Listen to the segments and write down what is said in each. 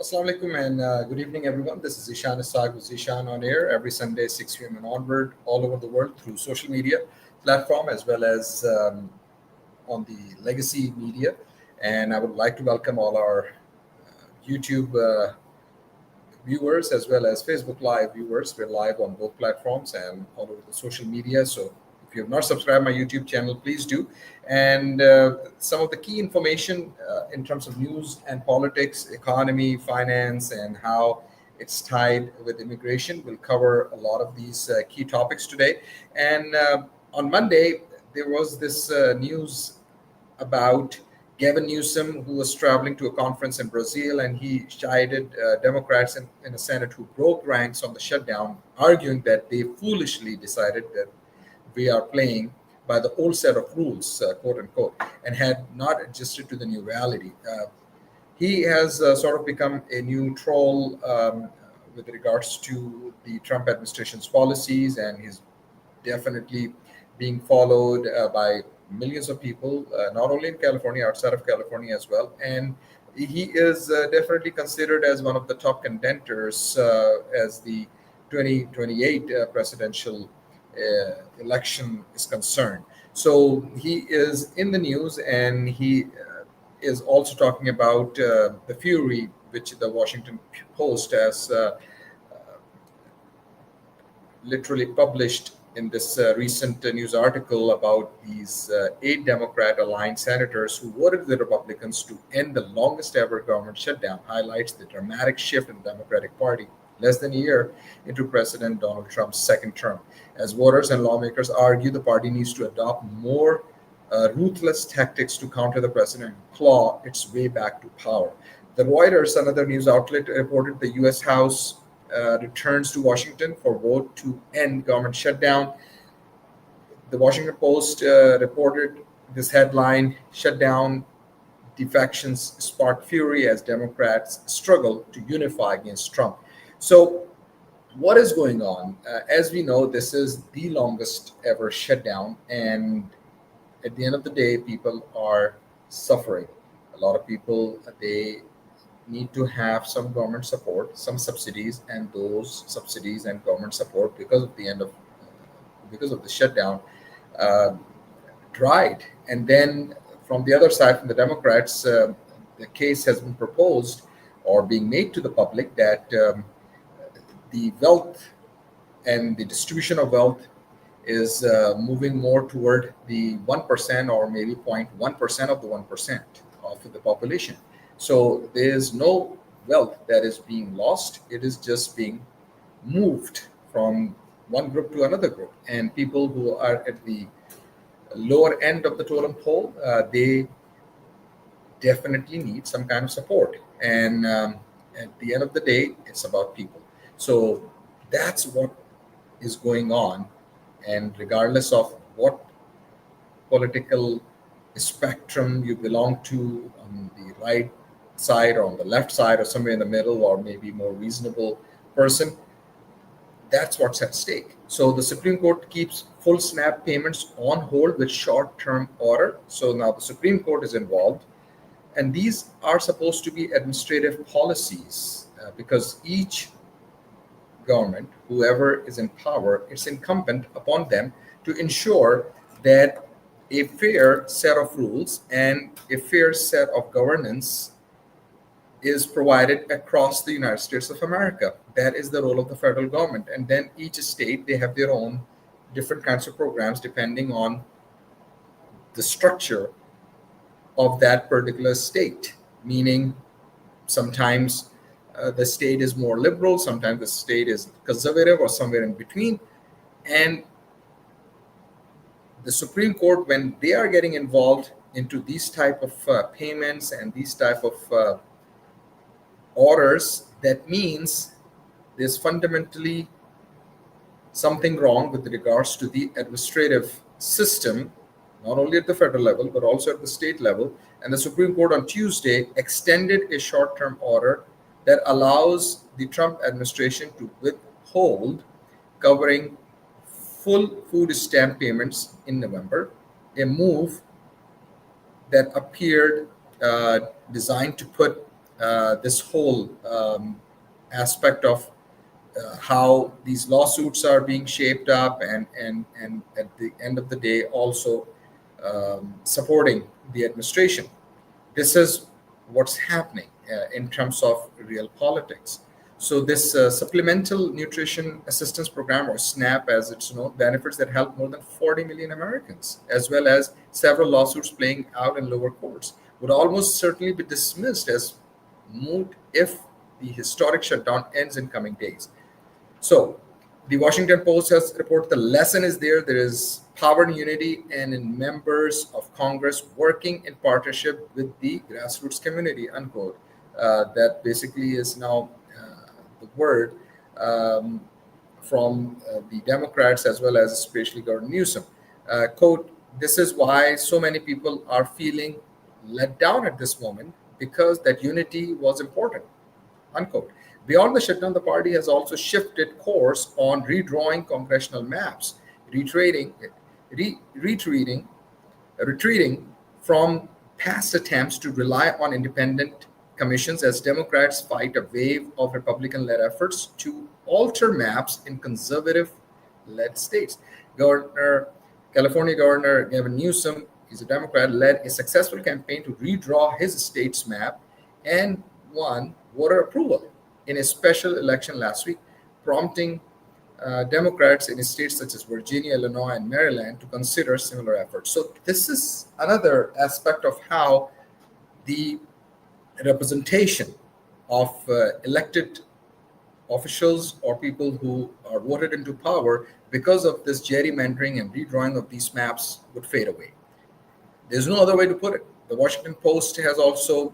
Assalamu alaikum and good evening, everyone. This is Ishan Isaac with Ishan on air every Sunday, 6 p.m. and onward, all over the world through social media platform as well as on the legacy media. And I would like to welcome all our YouTube viewers as well as Facebook Live viewers. We're live on both platforms and all over the social media. So if you have not subscribed my YouTube channel, please do. And some of the key information in terms of news and politics, economy, finance, and how it's tied with immigration. We'll cover a lot of these key topics today. And on Monday, there was this news about Gavin Newsom, who was traveling to a conference in Brazil, and he chided Democrats in the Senate who broke ranks on the shutdown, arguing that they foolishly decided that we are playing by the old set of rules, quote unquote, and had not adjusted to the new reality. He has sort of become a new troll with regards to the Trump administration's policies, and he's definitely being followed by millions of people, not only in California, outside of California as well. And he is definitely considered as one of the top contenders as the 2028 presidential election is concerned. So he is in the news, and he is also talking about the fury which the Washington Post has literally published in this recent news article about these 8 Democrat aligned senators who voted with the Republicans to end the longest ever government shutdown, highlights the dramatic shift in the Democratic Party less than a year into President Donald Trump's second term. As voters and lawmakers argue, the party needs to adopt more ruthless tactics to counter the president and claw its way back to power. The Reuters, another news outlet, reported the U.S. House returns to Washington for vote to end government shutdown. The Washington Post reported this headline: "Shutdown defections spark fury as Democrats struggle to unify against Trump." So, what is going on? As we know, this is the longest ever shutdown, and at the end of the day, people are suffering. A lot of people, they need to have some government support, some subsidies, and those subsidies and government support, because of the end of because of the shutdown, uh, dried. And then from the other side, from the Democrats, the case has been proposed or being made to the public that the wealth and the distribution of wealth is moving more toward the 1% or maybe 0.1% of the 1% of the population. So there's no wealth that is being lost. It is just being moved from one group to another group. And people who are at the lower end of the totem pole, they definitely need some kind of support. And at the end of the day, it's about people. So that's what is going on. And regardless of what political spectrum you belong to, on the right side or on the left side or somewhere in the middle, or maybe more reasonable person, that's what's at stake. So the Supreme Court keeps full SNAP payments on hold with short-term order. So now the Supreme Court is involved, and these are supposed to be administrative policies because each government, whoever is in power, it's incumbent upon them to ensure that a fair set of rules and a fair set of governance is provided across the United States of America. That is the role of the federal government. And then each state, they have their own different kinds of programs depending on the structure of that particular state, meaning sometimes the state is more liberal, sometimes the state is conservative, or somewhere in between. And the Supreme Court, when they are getting involved into these type of payments and these type of orders, that means there's fundamentally something wrong with regards to the administrative system, not only at the federal level, but also at the state level. And the Supreme Court on Tuesday extended a short-term order that allows the Trump administration to withhold covering full food stamp payments in November, a move that appeared designed to put this whole aspect of how these lawsuits are being shaped up, and at the end of the day also supporting the administration. This is what's happening in terms of real politics. So this supplemental nutrition assistance program, or SNAP as it's known, benefits that help more than 40 million Americans, as well as several lawsuits playing out in lower courts, would almost certainly be dismissed as moot if the historic shutdown ends in coming days. So the Washington Post has reported the lesson is there. There is power in unity and in members of Congress working in partnership with the grassroots community, unquote. That basically is now the word um, from the Democrats, as well as especially Governor Newsom. Quote, this is why so many people are feeling let down at this moment, because that unity was important, unquote. Beyond the shutdown, the party has also shifted course on redrawing congressional maps, retreating, retreating, retreating from past attempts to rely on independent commissions as Democrats fight a wave of Republican led efforts to alter maps in conservative led states. Governor, California Governor Gavin Newsom, he's a Democrat, led a successful campaign to redraw his state's map and won voter approval in a special election last week, prompting Democrats in states such as Virginia, Illinois, and Maryland to consider similar efforts. So, this is another aspect of how the representation of elected officials or people who are voted into power because of this gerrymandering and redrawing of these maps would fade away. There's no other way to put it. The Washington Post has also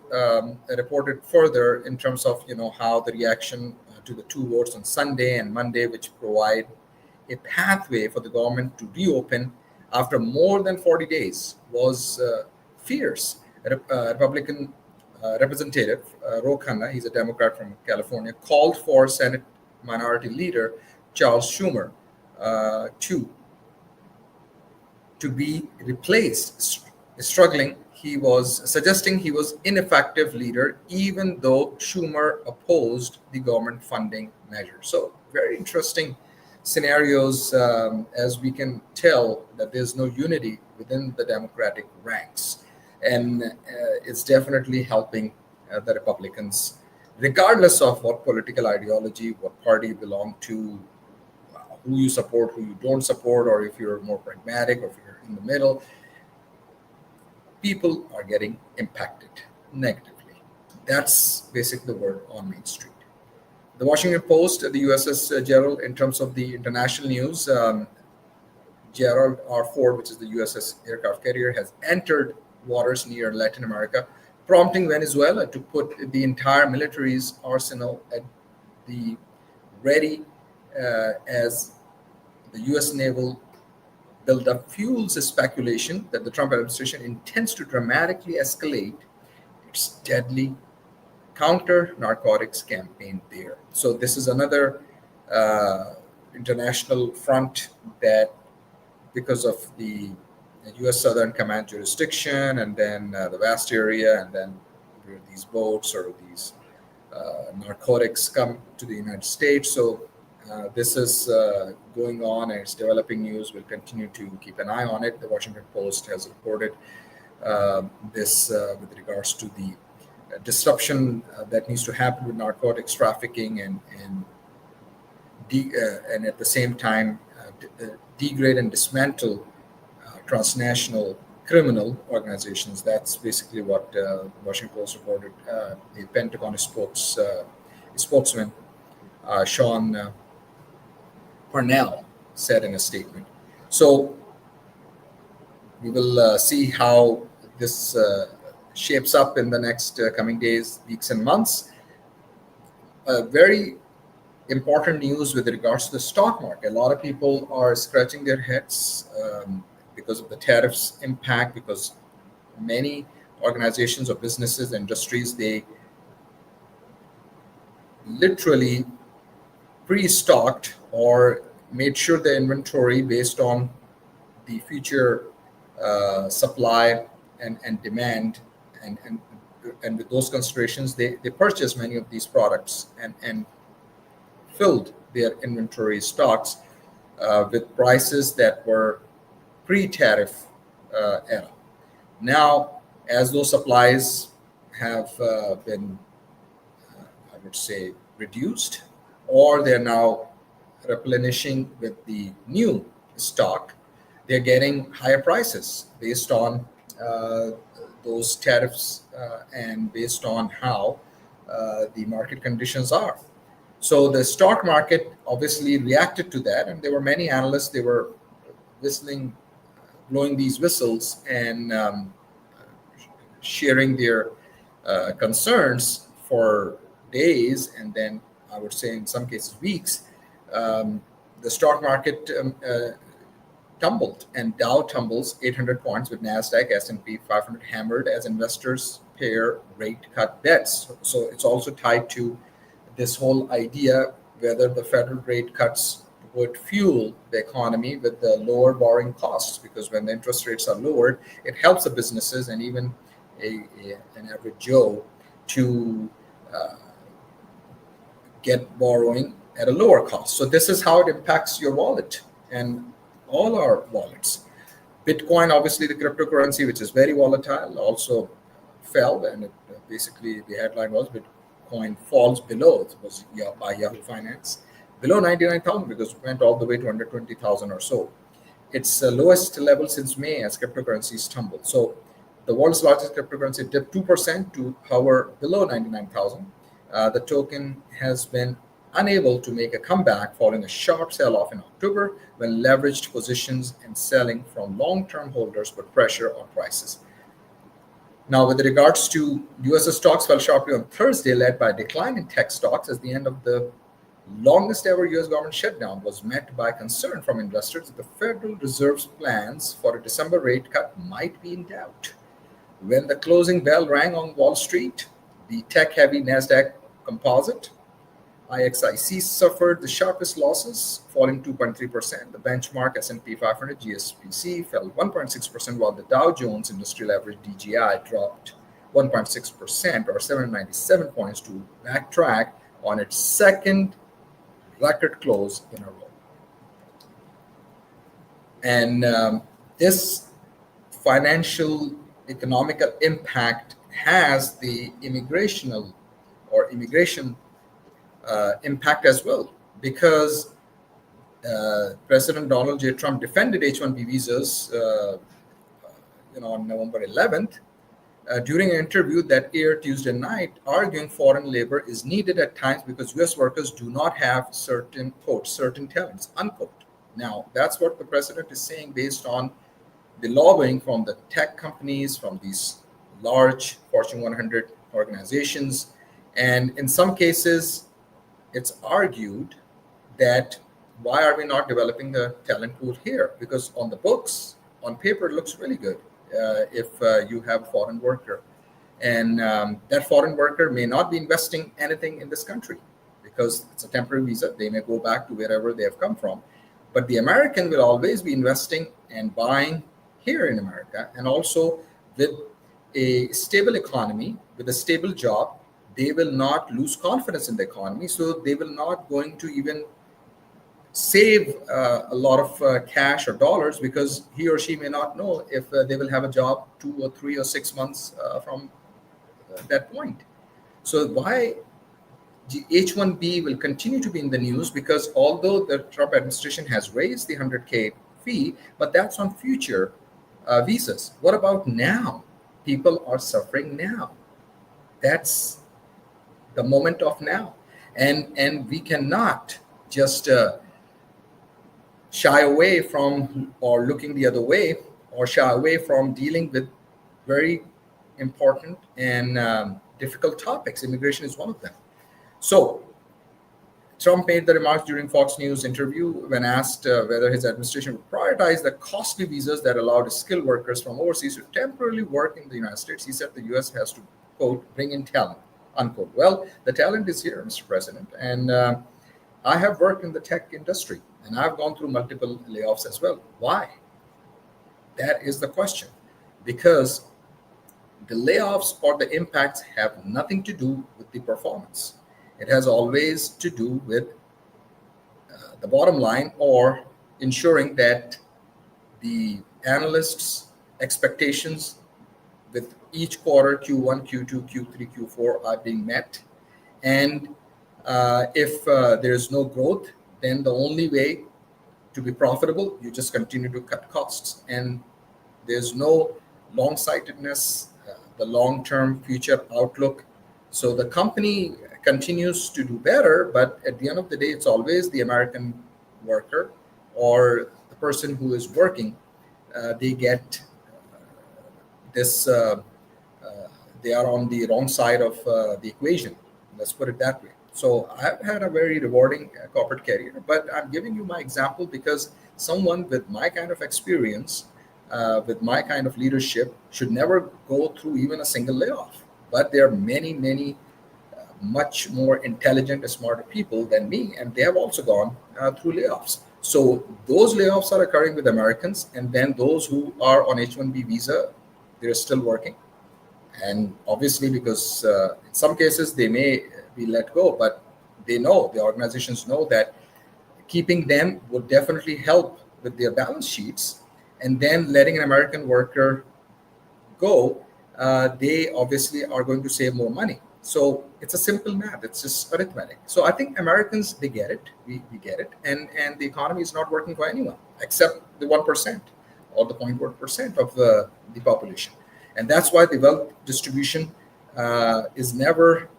reported further in terms of how the reaction to the two votes on Sunday and Monday, which provide a pathway for the government to reopen after more than 40 days, was fierce. Republican Representative Ro Khanna, he's a Democrat from California, called for Senate Minority Leader Charles Schumer to be replaced. Struggling, he was suggesting he was ineffective leader, even though Schumer opposed the government funding measure. So very interesting scenarios, as we can tell that there's no unity within the Democratic ranks, and it's definitely helping the Republicans, regardless of what political ideology, what party you belong to, who you support, who you don't support, or if you're more pragmatic, or if you're in the middle. People are getting impacted negatively. That's basically the word on Main Street. The Washington Post, the USS Gerald, in terms of the international news, Gerald R. Ford, which is the USS aircraft carrier, has entered waters near Latin America, prompting Venezuela to put the entire military's arsenal at the ready as the U.S. naval buildup fuels a speculation that the Trump administration intends to dramatically escalate its deadly counter-narcotics campaign there. So this is another international front that, because of the U.S. Southern Command jurisdiction, and then the vast area, and then where these boats or these narcotics come to the United States. So this is going on, and it's developing news. We'll continue to keep an eye on it. The Washington Post has reported this with regards to the disruption that needs to happen with narcotics trafficking, and at the same time degrade and dismantle transnational criminal organizations. That's basically what Washington Post reported. The Pentagon spokesman Sean Parnell said in a statement. So we will see how this shapes up in the next coming days, weeks, and months. Very important news with regards to the stock market. A lot of people are scratching their heads because of the tariffs impact, because many organizations or businesses, industries, they literally pre-stocked or made sure the inventory based on the future supply and demand, and and with those considerations, they purchased many of these products and filled their inventory stocks with prices that were pre-tariff era. Now, as those supplies have been, I would say, reduced, or they're now replenishing with the new stock, they're getting higher prices based on uh, those tariffs and based on how the market conditions are. So the stock market obviously reacted to that, and there were many analysts. They were whistling, blowing these whistles, and sharing their concerns for days, and then I would say in some cases weeks. The stock market tumbled, and Dow tumbles 800 points with Nasdaq, S&P 500 hammered as investors pair rate cut bets. So it's also tied to this whole idea whether the federal rate cuts would fuel the economy with the lower borrowing costs, because when the interest rates are lowered, it helps the businesses and even an average Joe to uh, get borrowing at a lower cost. So this is how it impacts your wallet and all our wallets. Bitcoin, obviously the cryptocurrency, which is very volatile, also fell, and basically the headline was Bitcoin falls below. It was by Yahoo Finance, below 99,000, because it went all the way to under 20,000 or so. Its lowest level since May as cryptocurrencies tumbled. So the world's largest cryptocurrency dipped 2% to hover below 99,000. The token has been unable to make a comeback following a sharp sell-off in October when leveraged positions and selling from long-term holders put pressure on prices. Now, with regards to US stocks, fell sharply on Thursday, led by a decline in tech stocks as the end of the longest ever US government shutdown was met by concern from investors that the Federal Reserve's plans for a December rate cut might be in doubt. When the closing bell rang on Wall Street, the tech-heavy Nasdaq Composite IXIC suffered the sharpest losses, falling 2.3%. The benchmark S&P 500 GSPC fell 1.6%, while the Dow Jones Industrial Average DJI dropped 1.6%, or 797 points, to backtrack on its second record close in a row. And this financial economical impact has the immigration impact as well, because President Donald J. Trump defended H-1B visas, on November 11th during an interview that aired Tuesday night, arguing foreign labor is needed at times because U.S. workers do not have certain, quote, certain talents, unquote. Now, that's what the president is saying based on the lobbying from the tech companies, from these large Fortune 100 organizations. And in some cases, it's argued that why are we not developing the talent pool here? Because on the books, on paper, it looks really good if you have a foreign worker. And that foreign worker may not be investing anything in this country because it's a temporary visa. They may go back to wherever they have come from. But the American will always be investing and buying here in America. And also with a stable economy, with a stable job, they will not lose confidence in the economy. So they will not going to even save a lot of cash or dollars, because he or she may not know if they will have a job 2 or 3 or 6 months from that point. So why the H-1B will continue to be in the news, because although the Trump administration has raised the 100K fee, but that's on future visas. What about now? People are suffering now. That's the moment of now. And we cannot just shy away from, or looking the other way, or shy away from dealing with very important and difficult topics. Immigration is one of them. So Trump made the remarks during Fox News interview when asked whether his administration would prioritize the costly visas that allowed skilled workers from overseas to temporarily work in the United States. He said the U.S. has to, quote, bring in talent, unquote. Well, the talent is here, Mr. President. And I have worked in the tech industry, and I've gone through multiple layoffs as well. Why? That is the question. Because The layoffs or the impacts have nothing to do with the performance. It has always to do with the bottom line, or ensuring that the analysts' expectations with each quarter, Q1, Q2, Q3, Q4, are being met. And if there's no growth, then the only way to be profitable, you just continue to cut costs. And there's no long-sightedness, the long-term future outlook. So the company continues to do better, but at the end of the day, it's always the American worker or the person who is working. They get this. They are on the wrong side of the equation. Let's put it that way. So I've had a very rewarding corporate career, but I'm giving you my example because someone with my kind of experience, with my kind of leadership, should never go through even a single layoff. But there are many, many much more intelligent, smarter people than me, and they have also gone through layoffs. So those layoffs are occurring with Americans, and then those who are on H-1B visa, they're still working. And obviously, because in some cases they may be let go, but they know, the organizations know that keeping them would definitely help with their balance sheets, and then letting an American worker go, they obviously are going to save more money. So it's a simple math. It's just arithmetic. So I think Americans, they get it. We get it. And the economy is not working for anyone except the 1% or the 0.1% of the population. And that's why the wealth distribution is never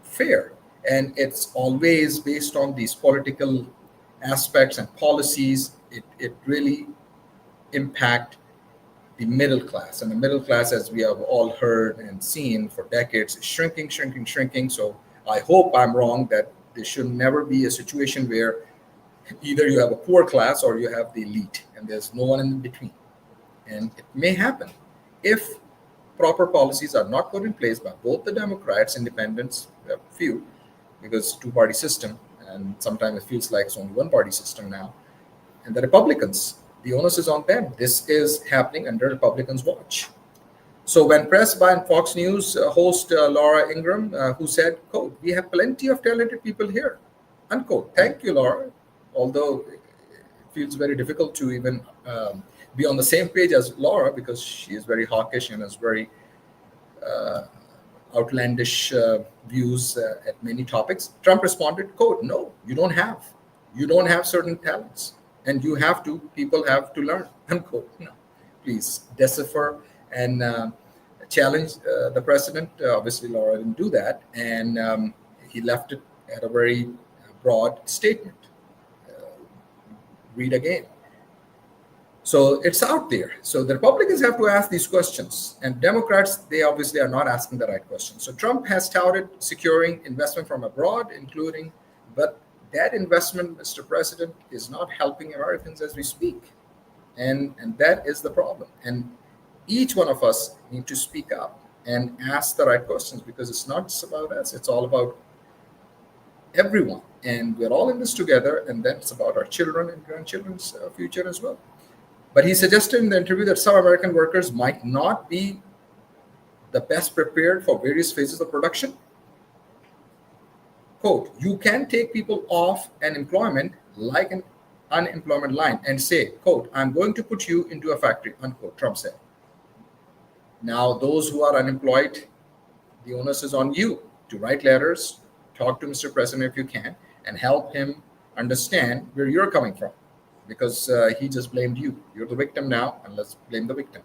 fair. And it's always based on these political aspects and policies. It really impact the middle class. And the middle class, as we have all heard and seen for decades, is shrinking, shrinking, shrinking. So I hope I'm wrong, that there should never be a situation where either you have a poor class or you have the elite, and there's no one in between. And it may happen if proper policies are not put in place by both the Democrats, independents, few, because two-party system, and sometimes it feels like it's only one-party system now, and the Republicans. The onus is on them. This is happening under Republicans' watch. So when pressed by Fox News host Laura Ingraham, who said, quote, "We have plenty of talented people here," unquote. Thank you, Laura. Although it feels very difficult to even be on the same page as Laura, because she is very hawkish and has very outlandish views at many topics. Trump responded, quote, "No, you don't have. You don't have certain talents. And you have to, people have to learn," unquote. No, please decipher and challenge the president. Obviously, Laura didn't do that. And he left it at a very broad statement. Read again. So it's out there. So the Republicans have to ask these questions. And Democrats, they obviously are not asking the right questions. So Trump has touted securing investment from abroad, including, but that investment, Mr. President, is not helping Americans as we speak. And that is the problem. And each one of us need to speak up and ask the right questions, because it's not just about us. It's all about everyone. And we're all in this together. And then it's about our children and grandchildren's future as well. But he suggested in the interview that some American workers might not be the best prepared for various phases of production. Quote, "You can take people off an employment like an unemployment line and say, quote, 'I'm going to put you into a factory,' unquote," Trump said. Now, those who are unemployed, the onus is on you to write letters, talk to Mr. President if you can, and help him understand where you're coming from, because he just blamed you. You're the victim now, and let's blame the victim.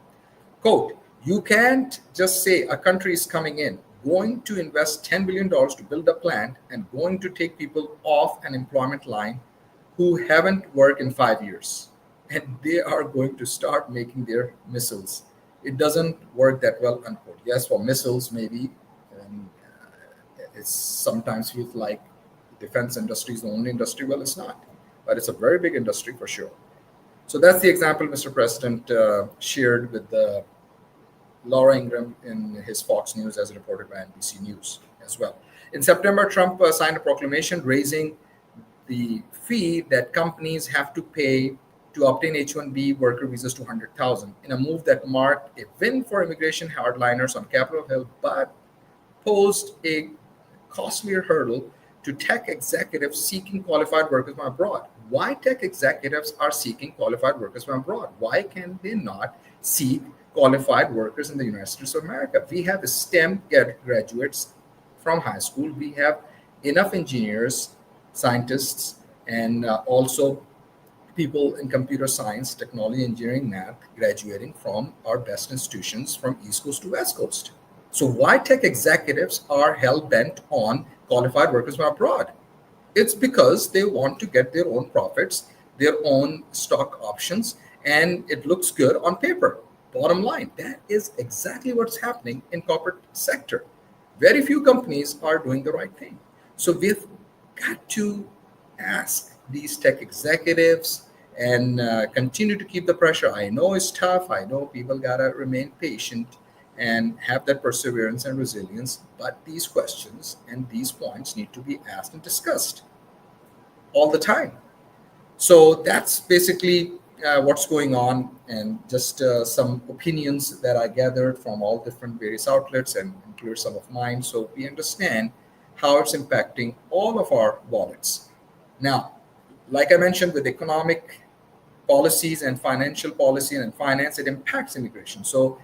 Quote, "You can't just say a country is coming in, going to invest $10 billion to build a plant, and going to take people off an employment line who haven't worked in 5 years. And they are going to start making their missiles. It doesn't work that well," unquote. Yes, for missiles, maybe. And it sometimes feels like the defense industry is the only industry. Well, it's not. But it's a very big industry for sure. So that's the example Mr. President shared with Laura Ingraham in his Fox News, as reported by NBC News as well. In September, Trump signed a proclamation raising the fee that companies have to pay to obtain H-1B worker visas to 100,000 in a move that marked a win for immigration hardliners on Capitol Hill, but posed a costlier hurdle to tech executives seeking qualified workers from abroad. Why tech executives are seeking qualified workers from abroad? Why can they not seek qualified workers in the United States of America? We have STEM graduates from high school. We have enough engineers, scientists, and also people in computer science, technology, engineering, math graduating from our best institutions from East Coast to West Coast. So why tech executives are hell bent on qualified workers from abroad? It's because they want to get their own profits, their own stock options, and it looks good on paper. Bottom line, that is exactly what's happening in corporate sector. Very few companies are doing the right thing. So we've got to ask these tech executives and continue to keep the pressure. I know it's tough. I know people gotta remain patient and have that perseverance and resilience. But these questions and these points need to be asked and discussed all the time. So that's basically what's going on, and just some opinions that I gathered from all different various outlets and include some of mine, so we understand how it's impacting all of our wallets. Now, like I mentioned, with economic policies and financial policy and finance, it impacts immigration. So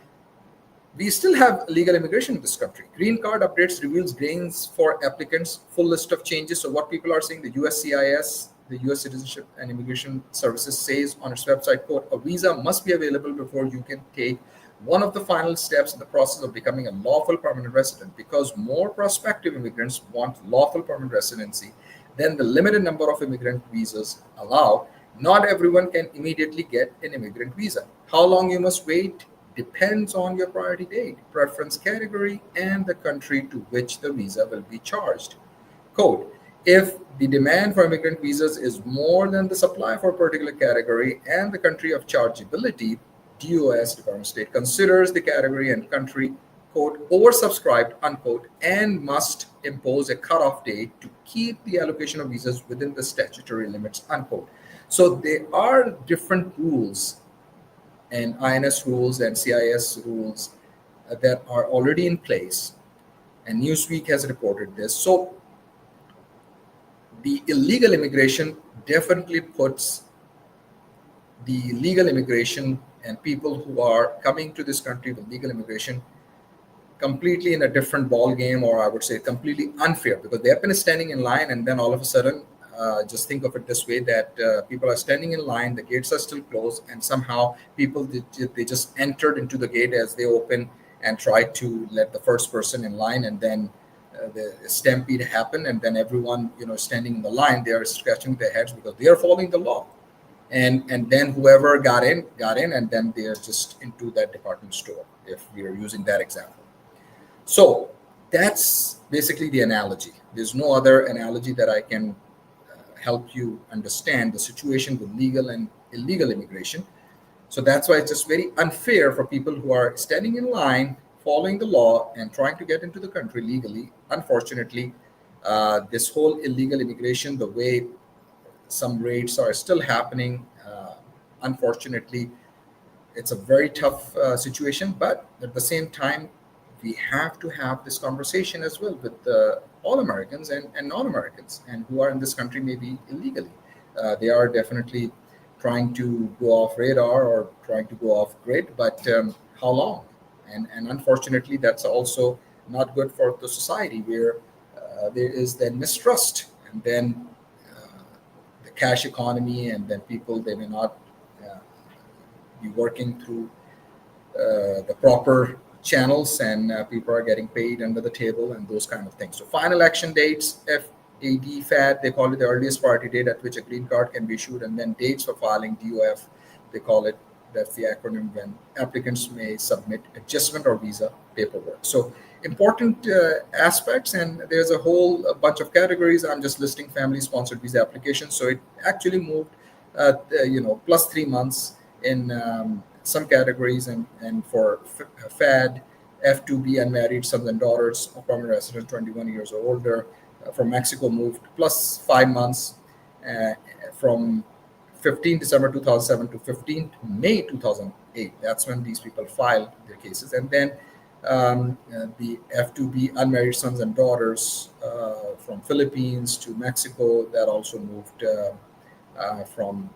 we still have legal immigration in this country. Green card updates reveals gains for applicants, full list of changes. So what people are saying, the US CIS, the US Citizenship and Immigration Services, says on its website, quote, a visa must be available before you can take one of the final steps in the process of becoming a lawful permanent resident. Because more prospective immigrants want lawful permanent residency than the limited number of immigrant visas allow, not everyone can immediately get an immigrant visa. How long you must wait depends on your priority date, preference category, and the country to which the visa will be charged. Code. If the demand for immigrant visas is more than the supply for a particular category and the country of chargeability, DOS, Department of State, considers the category and country, quote, oversubscribed, unquote, and must impose a cutoff date to keep the allocation of visas within the statutory limits, unquote. So there are different rules and INS rules and CIS rules that are already in place, and Newsweek has reported this. So the illegal immigration definitely puts the legal immigration and people who are coming to this country with legal immigration completely in a different ball game, or I would say completely unfair, because they have been standing in line, and then all of a sudden, just think of it this way, that people are standing in line, the gates are still closed, and somehow people they just entered into the gate as they open and try to let the first person in line, and then the stampede happened, and then everyone standing in the line, they are scratching their heads because they are following the law, and then whoever got in, and then they are just into that department store, if we are using that example. So that's basically the analogy. There's no other analogy that I can help you understand the situation with legal and illegal immigration. So that's why it's just very unfair for people who are standing in line, following the law, and trying to get into the country legally. Unfortunately, this whole illegal immigration, the way some raids are still happening, unfortunately, it's a very tough situation. But at the same time, we have to have this conversation as well with all Americans and non-Americans, and who are in this country maybe illegally. They are definitely trying to go off radar or trying to go off grid, but how long? And unfortunately, that's also not good for the society, where there is then mistrust, and then the cash economy, and then people, they may not be working through the proper channels, and people are getting paid under the table and those kind of things. So final action dates, FAD, they call it the earliest priority date at which a green card can be issued, and then dates for filing, DOF, they call it, that's the acronym, when applicants may submit adjustment or visa paperwork. So important aspects, and there's a whole bunch of categories. I'm just listing family sponsored visa applications. So it actually moved plus 3 months in some categories, and for FAD, F2B, unmarried sons and daughters of permanent residents 21 years or older, from Mexico moved plus 5 months. From 15 December 2007 to 15th May 2008. That's when these people filed their cases. And then the F2B unmarried sons and daughters from Philippines to Mexico, that also moved from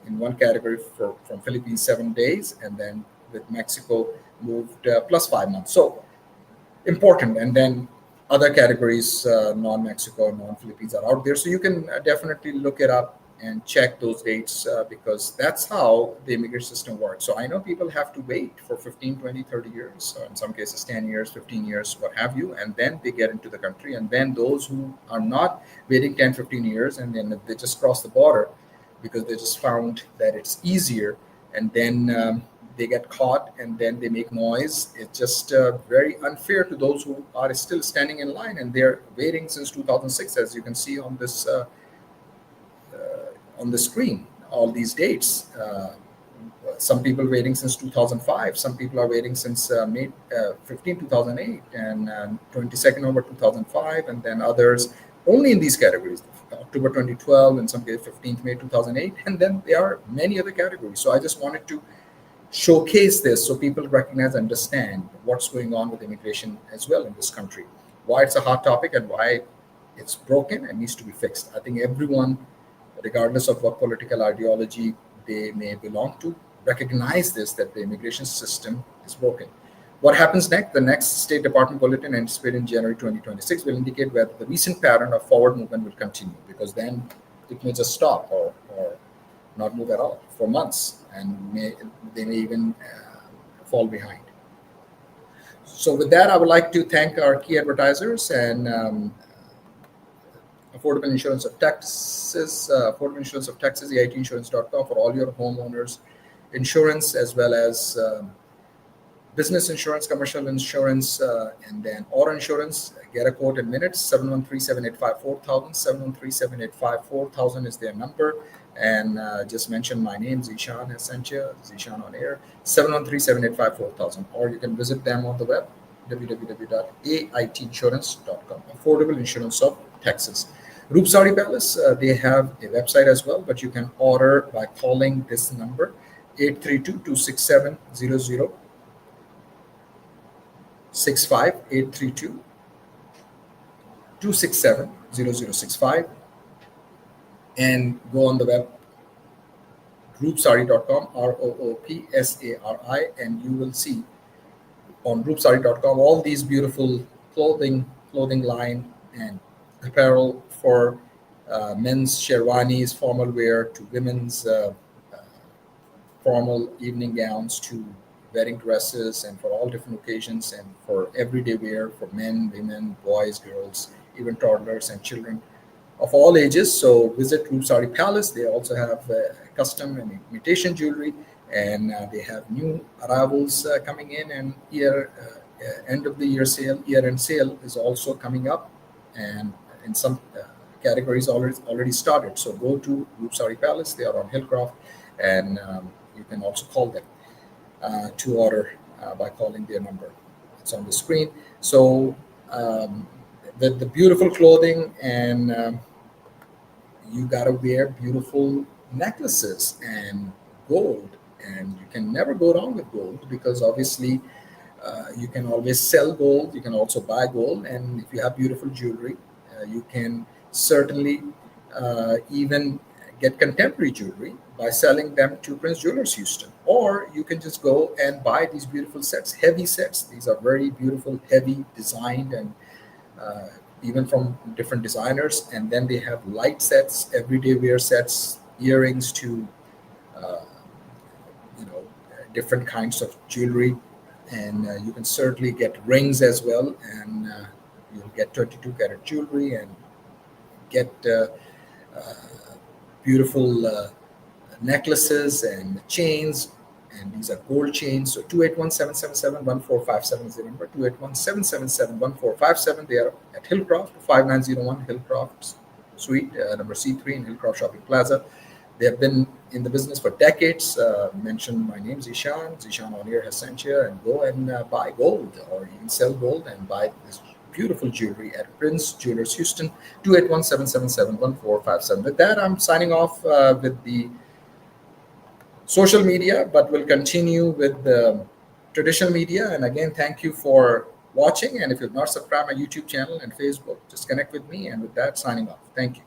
in one category from Philippines 7 days, and then with Mexico moved plus 5 months. So important. And then other categories, non-Mexico, non-Philippines are out there. So you can definitely look it up and check those dates because that's how the immigration system works. So I know people have to wait for 15, 20, 30 years, or in some cases 10 years, 15 years, what have you, and then they get into the country. And then those who are not waiting 10, 15 years, and then they just cross the border because they just found that it's easier, and then they get caught and then they make noise. It's just very unfair to those who are still standing in line and they're waiting since 2006, as you can see on the screen, all these dates. Some people waiting since 2005. Some people are waiting since May 15, 2008, and 22nd November 2005, and then others only in these categories, October 2012, in some cases 15th May 2008, and then there are many other categories. So I just wanted to showcase this so people recognize and understand what's going on with immigration as well in this country, why it's a hot topic and why it's broken and needs to be fixed. I think everyone, regardless of what political ideology they may belong to, recognize this, that the immigration system is broken. What happens next? The next State Department bulletin, anticipated in January 2026, will indicate whether the recent pattern of forward movement will continue, because then it may just stop or not move at all for months, and they may even fall behind. So with that, I would like to thank our key advertisers and Affordable Insurance of Texas, EITinsurance.com for all your homeowners insurance, as well as business insurance, commercial insurance, and then auto insurance. Get a quote in minutes. 713-785-4000. 713-785-4000 is their number. And just mention my name, Zishan Essentia, Zishan on air, 713-785-4000. Or you can visit them on the web, www.aitinsurance.com. Affordable Insurance of Texas. Roop Saudi Palace, they have a website as well, but you can order by calling this number, 832-267-0065, 832-267-0065, and go on the web, roopsari.com, ROOPSARI, and you will see on roopsari.com all these beautiful clothing line and apparel for men's sherwanis, formal wear, to women's formal evening gowns, to wedding dresses, and for all different occasions, and for everyday wear for men, women, boys, girls, even toddlers and children of all ages. So visit Roop Saudi Palace. They also have custom and imitation jewelry, and they have new arrivals coming in, and end of the year sale, year-end sale is also coming up, and in some categories already started. So go to Roop Saudi Palace. They are on Hillcroft, and you can also call them to order by calling their number. It's on the screen. So the beautiful clothing, and you gotta wear beautiful necklaces and gold, and you can never go wrong with gold, because obviously you can always sell gold. You can also buy gold, and if you have beautiful jewelry, you can certainly even get contemporary jewelry by selling them to Prince Jewelers Houston. Or you can just go and buy these beautiful sets, heavy sets. These are very beautiful, heavy, designed, and even from different designers. And then they have light sets, everyday wear sets, earrings to different kinds of jewelry. And you can certainly get rings as well, and you'll get 22 karat jewelry and get beautiful necklaces and chains, and these are gold chains. So 281-777-1457 is the number, 281-777-1457. They are at Hillcroft, 5901 Hillcroft Suite, number C3 in Hillcroft Shopping Plaza. They have been in the business for decades. Mention my name, Zishan on air has sent you, and go and buy gold, or even sell gold and buy this beautiful jewelry at Prince Jewelers Houston, 281-777-1457. With that, I'm signing off with the social media, but we'll continue with the traditional media. And again, thank you for watching. And if you've not subscribed my YouTube channel and Facebook, just connect with me. And with that, signing off. Thank you.